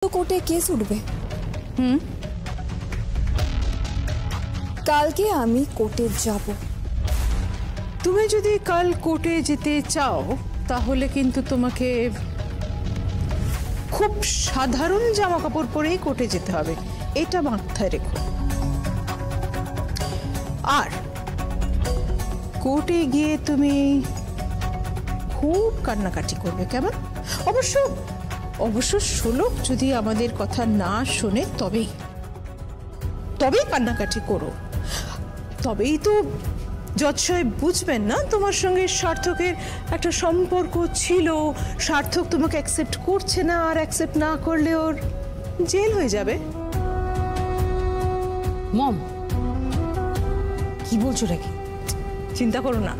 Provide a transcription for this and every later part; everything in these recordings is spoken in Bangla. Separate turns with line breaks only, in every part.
তো কোর্টে কেস উঠবে। কালকে আমি কোর্টে যাব।
তুমি যদি কাল কোর্টে যেতে চাও তাহলে কিন্তু তোমাকে খুব সাধারণ জামা কাপড় পরেই কোর্টে যেতে হবে, এটা মাথায় রেখো। আর কোর্টে গিয়ে তুমি খুব কান্নাকাটি করবে, কেমন? অবশ্য শোলক যদি আমাদের কথা না শোনে তবেই কান্নাকাটি করো। তবেই তো জজ সাহেব বুঝবেন না তোমার সঙ্গে সার্থকের একটা সম্পর্ক ছিল, সার্থক তোমাকে অ্যাকসেপ্ট করছে না, আর অ্যাকসেপ্ট না করলে ওর জেল হয়ে যাবে।
মম, কি বলছো নাকি?
চিন্তা করো না,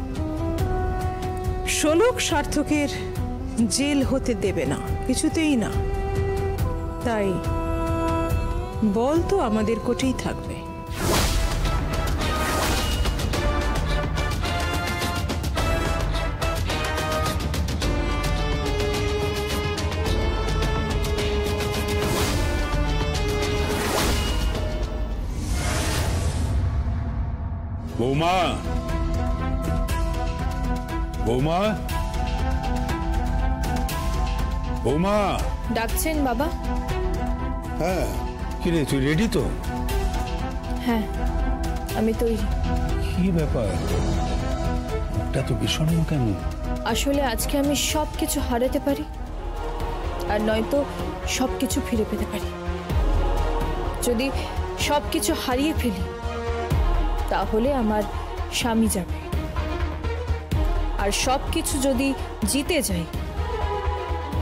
শোলক সার্থকের জেল হতে দেবে না, কিছুতেই না। তাই বল তো আমাদের কোর্টেই থাকবে।
বৌমা, বৌমা, বৌমা।
ডাকছেন বাবা?
হ্যাঁ, কিরে তুই রেডি তো?
হ্যাঁ, আমি তৈরি।
কি ব্যাপার, মুখটা তো বিষণ্ণ কেন?
আসলে আজকে আমি সবকিছু হারাতে পারি, আর নয়তো সবকিছু ফিরে পেতে পারি। যদি সবকিছু হারিয়ে ফেলি তাহলে আমার স্বামী যাবে, আর সবকিছু যদি জিতে যাই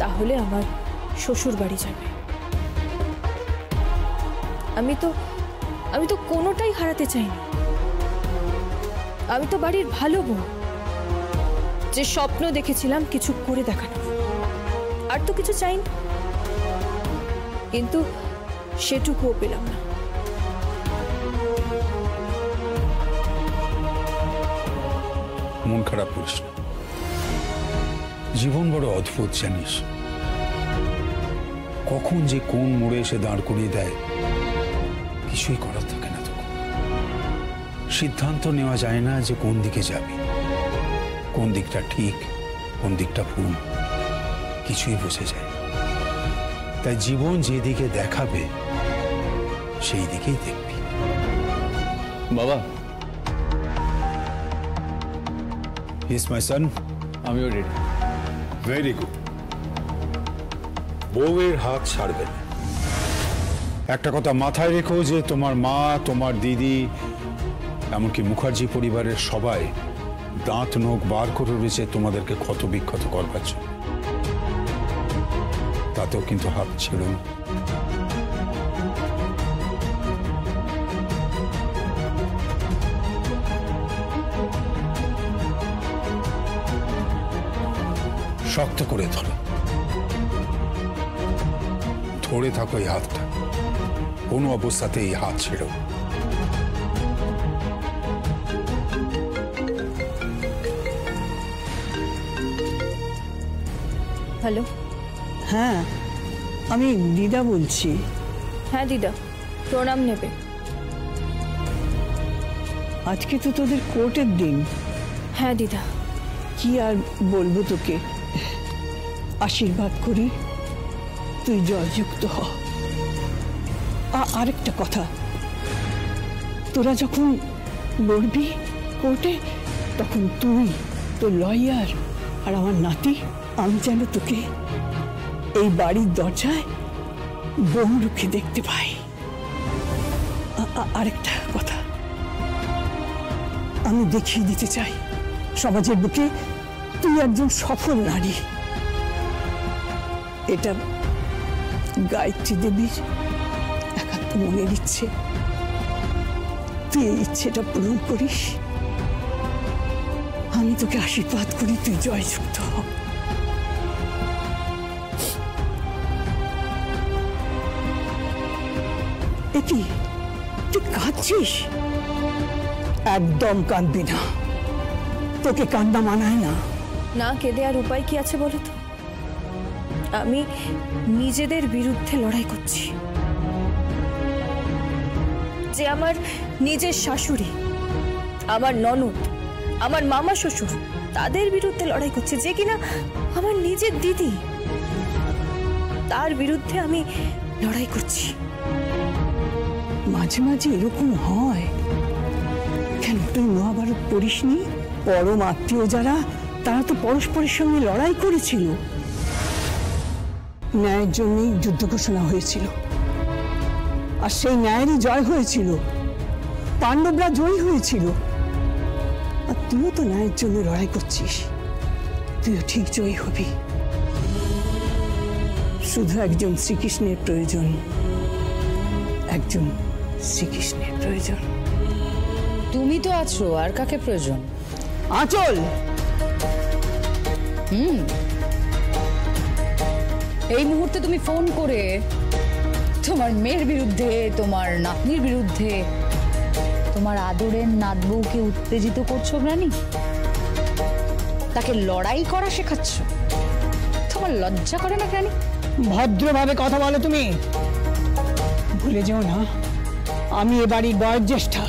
তাহলে আমার শ্বশুর বাড়ি যাবে। আমি তো কোনোটাই হারাতে চাইনি। আমি তো বাড়ির ভালো বউ, যে স্বপ্ন দেখেছিলাম কিছু করে দেখানো, আর তো কিছু চাইনি, কিন্তু সেটুকুও পেলাম না।
মন খারাপ করিস না, জীবন বড় অদ্ভুত জানিস, কখন যে কোন মোড়ে এসে দাঁড় করিয়ে দেয় কিছুই করার থাকে না। তখন সিদ্ধান্ত নেওয়া যায় না যে কোন দিকে যাবে, কোন দিকটা ঠিক কোন দিকটা ভুল, কিছুই বুঝে যায়। তাই জীবন যেদিকে দেখাবে সেই দিকেই দেখবি।
বাবা,
Yes, my son.
আমিও রেডি।
Very good. বউয়ের হাত ছাড়বে না। একটা কথা মাথায় রেখো যে তোমার মা, তোমার দিদি, এমনকি মুখার্জি পরিবারের সবাই দাঁত নখ বার করে রয়েছে তোমাদেরকে ক্ষত বিক্ষত করবার জন্য। তাতেও কিন্তু হাত ছেড়ো না। শক্ত করে ধরো, ধরে থাকো এই হাতটা, কোনো অবস্থাতে এই হাত ছেড়ো।
হ্যালো।
হ্যাঁ, আমি দিদা বলছি।
হ্যাঁ দিদা, প্রণাম নেবে।
আজকে তো তোদের কোর্টের দিন।
হ্যাঁ দিদা।
কি আর বলবো তোকে, আশীর্বাদ করি তুই জয়যুক্ত হ। আরেকটা কথা, তোরা যখন লড়বি কোর্টে তখন তুই, তোর লয়ার আর আমার নাতি, আমি যেন তোকে এই বাড়ির দরজায় বউ রুখে দেখতে পাই। আরেকটা কথা, আমি দেখিয়ে দিতে চাই সমাজের বুকে তুই একজন সফল নারী। এটা গায়ত্রী দেবীর একান্ত মনের ইচ্ছে, তুই এই ইচ্ছেটা পূরণ করিস। আমি তোকে আশীর্বাদ করি তুই জয়যুক্ত হ। এটি তুই কাঁদছিস? একদম কাঁদবি না, তোকে কান্না মানায় না।
না কেঁদে আর উপায় কি আছে বলো তো? আমি নিজেদের বিরুদ্ধে লড়াই করছি। যে আমার নিজের শাশুড়ি, আমার ননদ, আমার মামা শ্বশুর, তাদের বিরুদ্ধে লড়াই করছে। যে কিনা আমার নিজের দিদি, তার বিরুদ্ধে আমি লড়াই করছি।
মাঝে মাঝে এরকম হয় কেন? তুই মহাভারত পড়িসনি? পরম আত্মীয় যারা, তারা তো পরস্পরের সঙ্গে লড়াই করেছিল, ন্যায়ের জন্যই যুদ্ধ ঘোষণা হয়েছিল, আর সেই ন্যায়েরই জয় হয়েছিল। পাণ্ডবরা জয়ী হয়েছিল, আর তুইও তো ন্যায়ের জন্য লড়াই করছিস, তুইও ঠিক জয়ী হবি। শুধু একজন শ্রীকৃষ্ণের প্রয়োজন, একজন শ্রীকৃষ্ণের প্রয়োজন।
তুমি তো আছো, আর কাকে প্রয়োজন?
আঁচল।
এই মুহূর্তে তুমি ফোন করে তোমার মেয়ের বিরুদ্ধে, তোমার নাতনির বিরুদ্ধে, তোমার আদরের নাত বউকে উত্তেজিত করছো রানী, তাকে লড়াই করা শেখাচ্ছ। তোমার লজ্জা করে না রানী?
ভদ্রভাবে কথা বলো তুমি। ভুলে যেও না, আমি এ বাড়ির বয়োজ্যেষ্ঠা,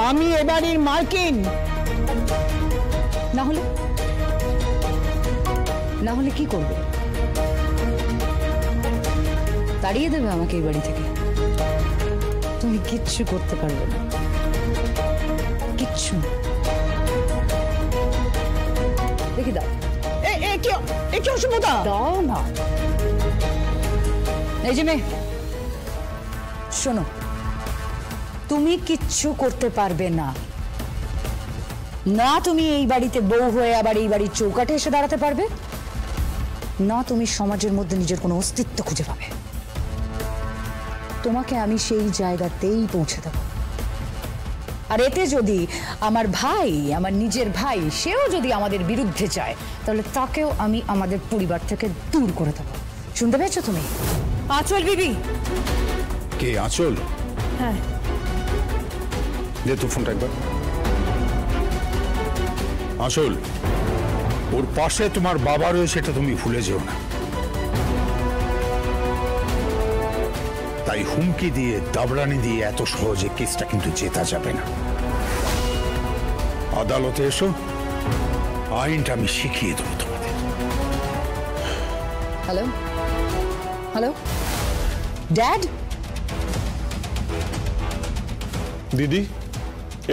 আমি এ বাড়ির মার্কিন।
না হলে কি করবে? তাড়িয়ে দেবে আমাকে এই বাড়ি থেকে? তুমি কিচ্ছু করতে পারবে না, কিচ্ছু। দেখি দাও।
কি অসুবিধা?
দাও না। এই যে মেয়ে, শোনো, তুমি কিচ্ছু করতে পারবে না। না তুমি এই বাড়িতে বউ হয়ে আবার এই বাড়ির চৌকাঠে এসে দাঁড়াতে পারবে, না তুমি সমাজের মধ্যে নিজের কোনো অস্তিত্ব খুঁজে পাবে। তোমাকে আমি সেই জায়গাতেই পৌঁছে দেব। আর এতে যদি আমার ভাই, আমার নিজের ভাই, সেও যদি আমাদের বিরুদ্ধে যায়, তাহলে তাকেও আমি আমাদের পরিবার থেকে দূর করে দেব। শুনতে পেয়েছো তুমি?
আঁচল বিবি।
কে আঁচল?
হ্যাঁ।
দে তো ফোনটা একবার। আঁচল, ওর পাশে তোমার বাবা রয়েছে, এটা তুমি ভুলে যেও না। তাই হুমকি দিয়ে, দাবড়ানি দিয়ে এত সহজে কেসটা কিন্তু জেতা যাবে না। আদালতে এসো, আইনটা আমি শিখিয়ে দেবো তোমাদের।
Hello hello dad.
দিদি,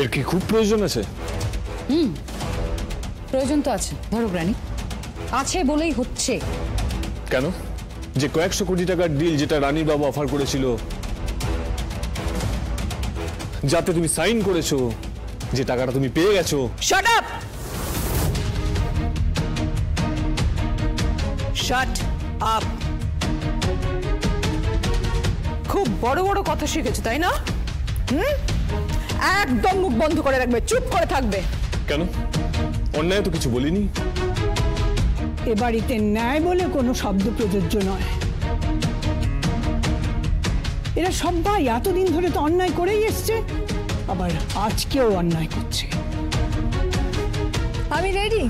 এর কি খুব প্রয়োজন আছে?
প্রয়োজন তো আছে, ধরো রানী, আছে বলেই হচ্ছে।
কেন? যে কয়েকশো কোটি টাকার ডিল যেটা রানীর বাবা অফার করেছিল, যাতে তুমি সাইন করেছো, যে টাকাটা তুমি পেয়ে গেছো।
Shut up! Shut up! খুব বড় বড় কথা শিখেছো তাই না? একদম মুখ বন্ধ করে রাখবে, চুপ করে থাকবে।
কেন? অন্যায় তো কিছু বলিনি।
এ বাড়িতে ন্যায় বলে কোনো শব্দ প্রযোজ্য নয়। এরা সবাই এতদিন ধরে তো অন্যায় করেই এসছে, আবার আজকেও অন্যায় করছে।
আমি রেডি।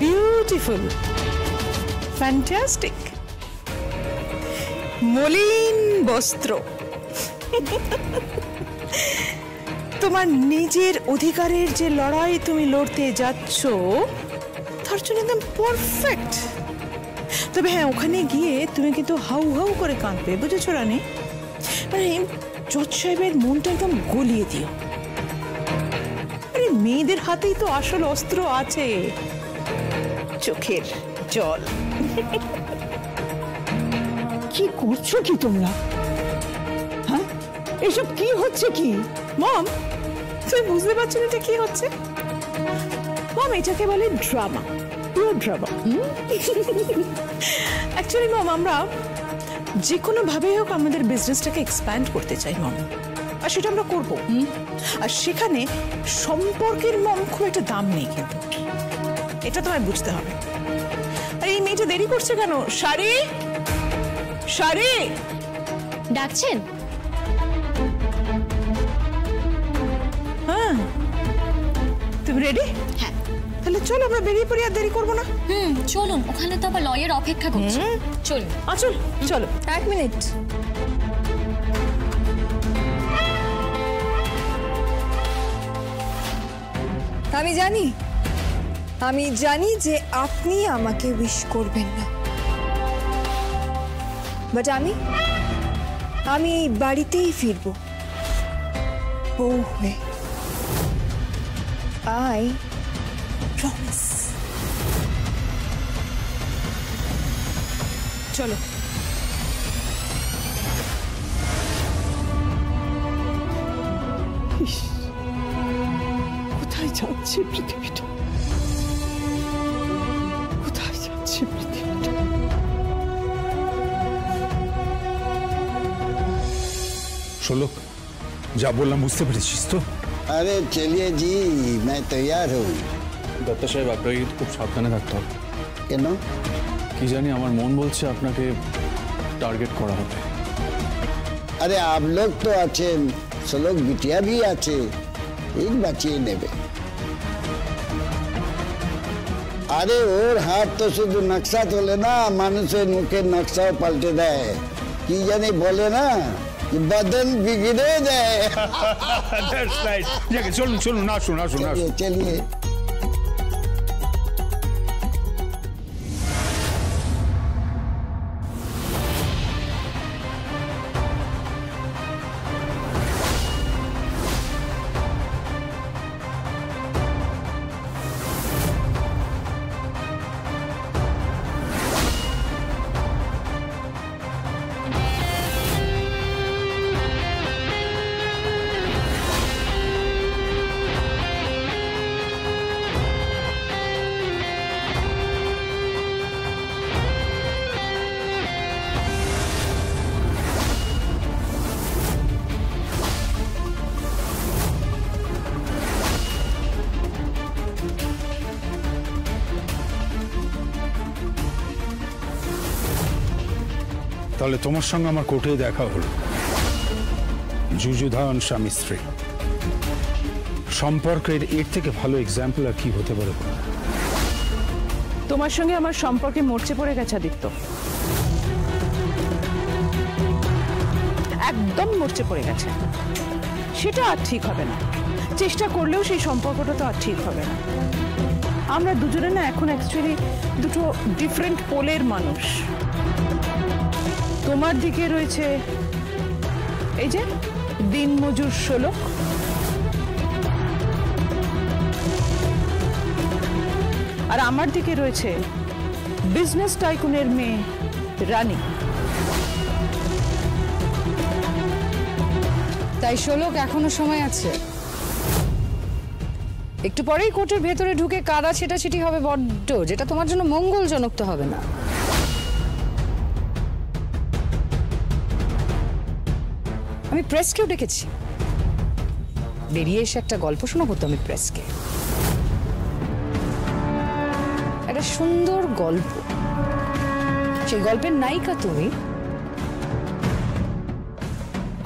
বিউটিফুল, ফ্যান্টাস্টিক, মলিন বস্ত্র। তোমার নিজের অধিকারের যে লড়াই তুমি লড়তে যাচ্ছ, তার জন্য একদম পারফেক্ট। তবে হ্যাঁ, ওখানে গিয়ে তুমি কিন্তু হাউ হাউ করে কাঁদবে, বুঝেছো রানী? মানে জজ সাহেবের মনটা একদম গলিয়ে দিও। আরে মেয়েদের হাতেই তো আসল অস্ত্র আছে, চোখের জল।
কি করছো কি তোমরা? হ্যাঁ, এসব কি হচ্ছে? কি
মম, তুমি বুঝতে পারছো না এটা কি হচ্ছে? মম, এটাকে বলে ড্রামা, পিওর ড্রামা। অ্যাকচুয়ালি মম, আমরা যে কোনো ভাবেই হোক আমাদের বিজনেসটাকে এক্সপ্যান্ড করতে চাই মম। আর সেটা আমরা করব। আর সেখানে সম্পর্কের খুব একটা দাম নেই, কিন্তু এটা তোমায় বুঝতে হবে। আর এই মেয়েটা দেরি করছে কেন? শাড়ি, শাড়ি
ডাকছেন?
হ্যাঁ, তুমি রেডি?
হ্যাঁ।
তাহলে চলো আমরা বেরিয়ে পড়ি, আর দেরি করবো না।
চলুন, ওখানে তো আবার লয়ার অপেক্ষা করছে। চলুন।
আচল চলো।
1 মিনিট।
আমি জানি যে আপনি আমাকে উইশ করবেন না, বাট আমি এই বাড়িতেই ফিরবো বউ হয়ে। I promise.
চলো।
কোথায় যাচ্ছে পৃথিবীটা? কোথায় যাচ্ছে পৃথিবীটা?
শোলক, যা বললাম বুঝতে পেরেছিস তো?
अरे चलिए जी, मैं तैयार हूँ।
দত্ত সাহেব, আপনাকে কিন্তু খুব সাবধানে থাকতে হবে।
কেন?
কি জানি, আমার মন বলছে আপনাকে টার্গেট করা হবে।
अरे आप लोग तो আছেন, শ্লোক বিটিয়া भी আছে, ঠিক বাঁচিয়ে নেবে। আরে ওর হাত তো শুধু নকশা তোলে না, মানুষের মুখের নকশাও পাল্টে দেয়। কি জানি বলে না, বদন বিগড়ে দেয়।
That's right. চলুন চলুন, আসুন আসুন আসুন।
চলিয়ে
তাহলে তোমার সঙ্গে আমার কোর্টে দেখা হলো। যুযুধান স্বামী স্ত্রী সম্পর্কের এর থেকে ভালো এক্সাম্পল আর কি হতে পারে?
তোমার সঙ্গে আমার সম্পর্কে মরচে পড়ে গেছে আদিত্য, একদম মরচে পড়ে গেছে। সেটা আর ঠিক হবে না, চেষ্টা করলেও সেই সম্পর্কটা তো আর ঠিক হবে না। আমরা দুজনে না এখন অ্যাকচুয়ালি দুটো ডিফারেন্ট পোলের মানুষ। তোমার দিকে রয়েছে এই যে দিনমজুর শোলক, আর আমার দিকে রয়েছে বিজনেস টাইকুনের মেয়ে রানী।
তাই শোলক, এখনো সময় আছে। একটু পরেই কোর্টের ভেতরে ঢুকে কাদা ছেটাছেটি হবে বড্ড, যেটা তোমার জন্য মঙ্গলজনক তো হবে না। আমি প্রেসকেও ডেকেছি, বেরিয়ে এসে একটা গল্প শোনাবো তো আমি প্রেসকে। একটা সুন্দর গল্প, সেই গল্পের নায়িকা তুমি।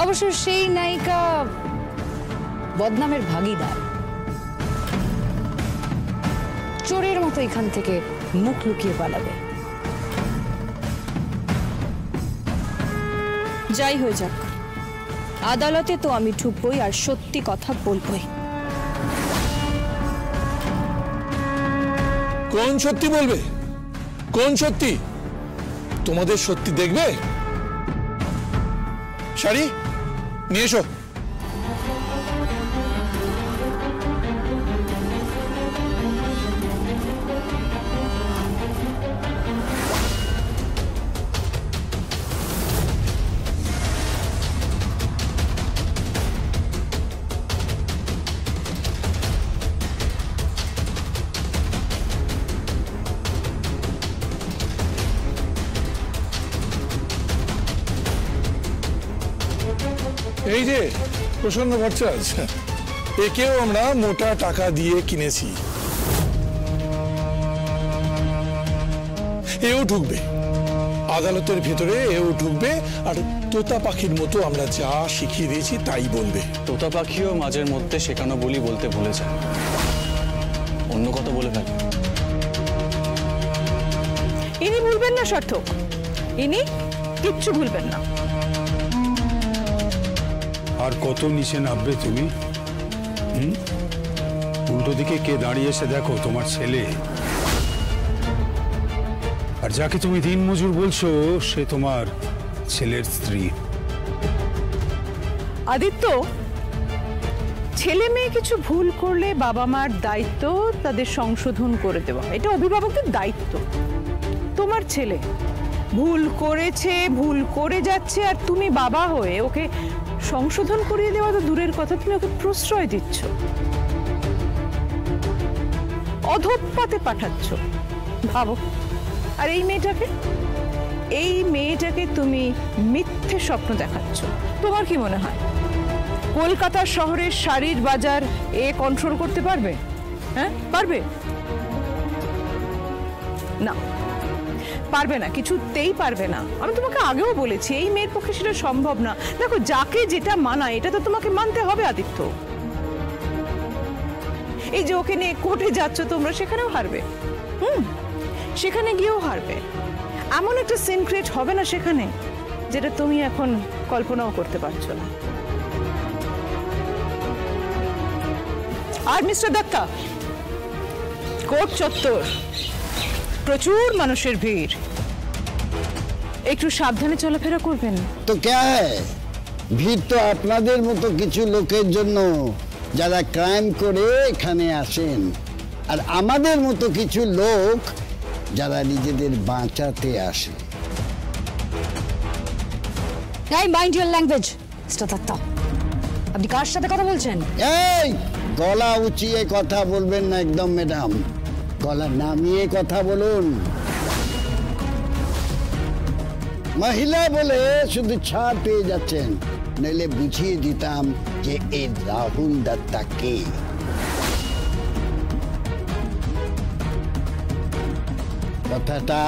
অবশ্য সেই নায়িকা বদনামের ভাগীদার। চোরের মতো এখান থেকে মুখ লুকিয়ে পালাবে।
যাই হয়ে যাক, আদালতে তো আমি ঢুকবই আর সত্যি কথা বলবই।
কোন সত্যি বলবে? কোন সত্যি? তোমাদের সত্যি দেখবে? শাড়ি নিয়ে এসো। এই যে প্রসন্ন ভট্টাচার্য, একেও আমরা মোটা টাকা দিয়ে কিনেছি। এও ঢুকবে আদালতের ভেতরে, এও ঢুকবে, আর তোতা পাখির মতো আমরা যা শিখিয়ে দিয়েছি তাই বলবে।
তোতা পাখিও মাঝের মধ্যে শেখানো বলি বলতে ভুলে যায়, অন্য কথা বলে ফেলে।
ইনি ভুলবেন না সার্থক, ইনি কিচ্ছু ভুলবেন না।
আর কত নিচে নামবে তুমি? উল্টো দিকে কে দাঁড়িয়ে এসে দেখো, তোমার ছেলে। আর যাকে তুমি দিনমজুর বলছো সে তোমার ছেলের স্ত্রী।
আদিত্য, ছেলে মেয়ে কিছু ভুল করলে বাবা মার দায়িত্ব তাদের সংশোধন করে দেওয়া, এটা অভিভাবকের দায়িত্ব। তোমার ছেলে ভুল করেছে, ভুল করে যাচ্ছে, আর তুমি বাবা হয়ে ওকে সংশোধন করিয়ে দেওয়া তো দূরের কথা, তুমি ওকে প্রশ্রয় দিচ্ছ, অধঃপাতে পাঠাচ্ছ। ভাবো, আর এই মেয়েটাকে তুমি মিথ্যে স্বপ্ন দেখাচ্ছ। তোমার কি মনে হয় কলকাতা শহরের শাড়ির বাজার এ কন্ট্রোল করতে পারবে? হ্যাঁ, পারবে না, পারবে না, কিছুতেই পারবে না। আমি তোমাকে আগেও বলেছি এই মেয়ের পক্ষে সেটা সম্ভব না। দেখো, যাকে যেটা মানায় এটা তো তোমাকে মানতে হবে আদিত্য। এই যে ওকে নিয়ে কোর্টে যাচ্ছ তোমরা, সেখানেও হারবে, সেখানে গিয়েও হারবে। এমন একটা সিন ক্রিয়েট হবে না সেখানে যেটা তুমি এখন কল্পনাও করতে পারছো না। আর মিস্টার দত্তা, কোর্ট চত্বর, প্রচুর মানুষের ভিড়, একটু সাবধানে চলাফেরা করবেন।
তো क्या है, ভিড় তো আপনাদের মতো কিছু লোকের জন্য যারা ক্রাইম করে এখানে আসেন, আর আমাদের মতো কিছু লোক যারা নিজেদের বাঁচাতে আসে।
Mind your language mister Dutta, আপনি কার সাথে কথা বলছেন?
এই, গলা উঁচিয়ে কথা বলবেন না একদম ম্যাডাম, গলা নামিয়ে কথা বলুন। মহিলা বলে শুধু ছাড় পেয়ে যাচ্ছেন, নইলে বুঝিয়ে দিতাম যে এই রাহুল দত্তা কে। কথাটা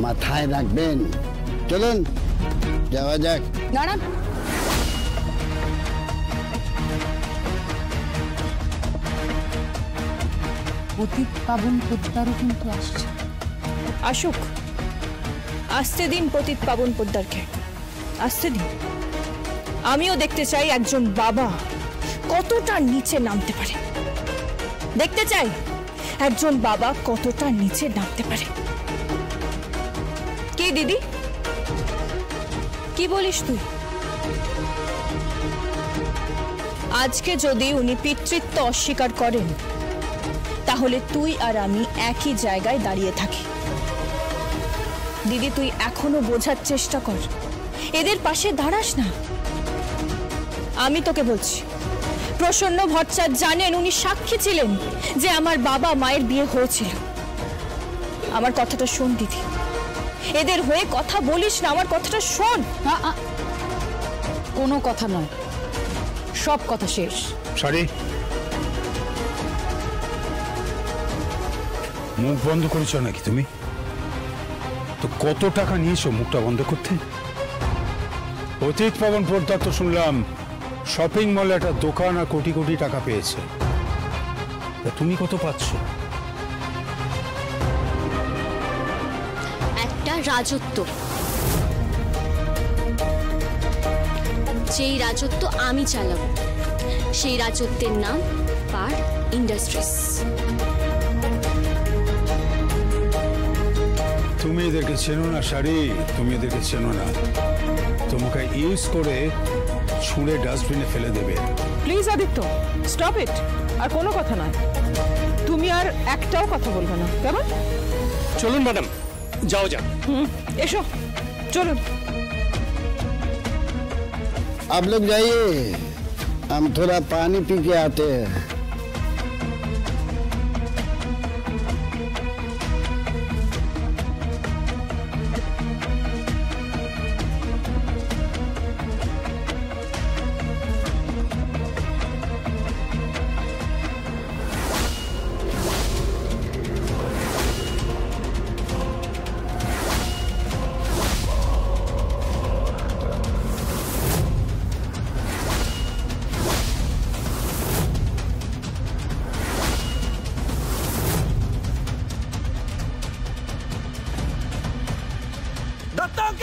মাথায় রাখবেন। চলুন যাওয়া যাক।
দাঁড়ান, পতিত পাবন পোদ্দারও কিন্তু আসছে।
আসুক, আসতে দিন পতিত পাবন পোদ্দারকে, আসতে দিন। আমিও দেখতে চাই একজন বাবা কতটা নিচে নামতে পারে, দেখতে চাই একজন বাবা কতটা নিচে নামতে পারে। কি দিদি, কি বলিস তুই? আজকে যদি উনি পিতৃত্ব অস্বীকার করেন তাহলে তুই আর আমি একই জায়গায় দাঁড়িয়ে থাকি। দিদি, তুই এখনো বোঝার চেষ্টা কর, এদের পাশে দাঁড়াস না। আমি তোকে বলছি, প্রসন্ন ভট্টাচার্য জানেন, উনি সাক্ষী ছিলেন যে আমার বাবা মায়ের বিয়ে হয়েছিল। আমার কথাটা শোন দিদি, এদের হয়ে কথা বলিস না, আমার কথাটা শোন।
কোনো কথা নয়, সব কথা শেষ।
সারি, মুখ বন্ধ করেছ নাকি তুমি? তো কত টাকা নিয়েছো মুখটা বন্ধ করতে? পতিত পাবন পোদ্দার তো শুনলাম শপিং মলে একটা দোকান আর কোটি কোটি টাকা পেয়েছে, তুমি কত পাচ্ছ?
একটা রাজত্ব, যেই রাজত্ব আমি চালাবো, সেই রাজত্বের নাম পার ইন্ডাস্ট্রিজ।
তুমি এদেরকে চেনো না সারি, তুমি এদেরকে চেনো না। তোমাকে ইউজ করে ছুঁড়ে ডাস্টবিনে ফেলে দেবে।
Please Aditya, stop it. আর কোনো কথা নয়, তুমি আর একটাও কথা বলবে না, কেমন?
চলুন ম্যাডাম, যাও যাও।
এসো, চলুন।
आप लोग जाइए, हम थोड़ा पानी पी के आते हैं।
তোকে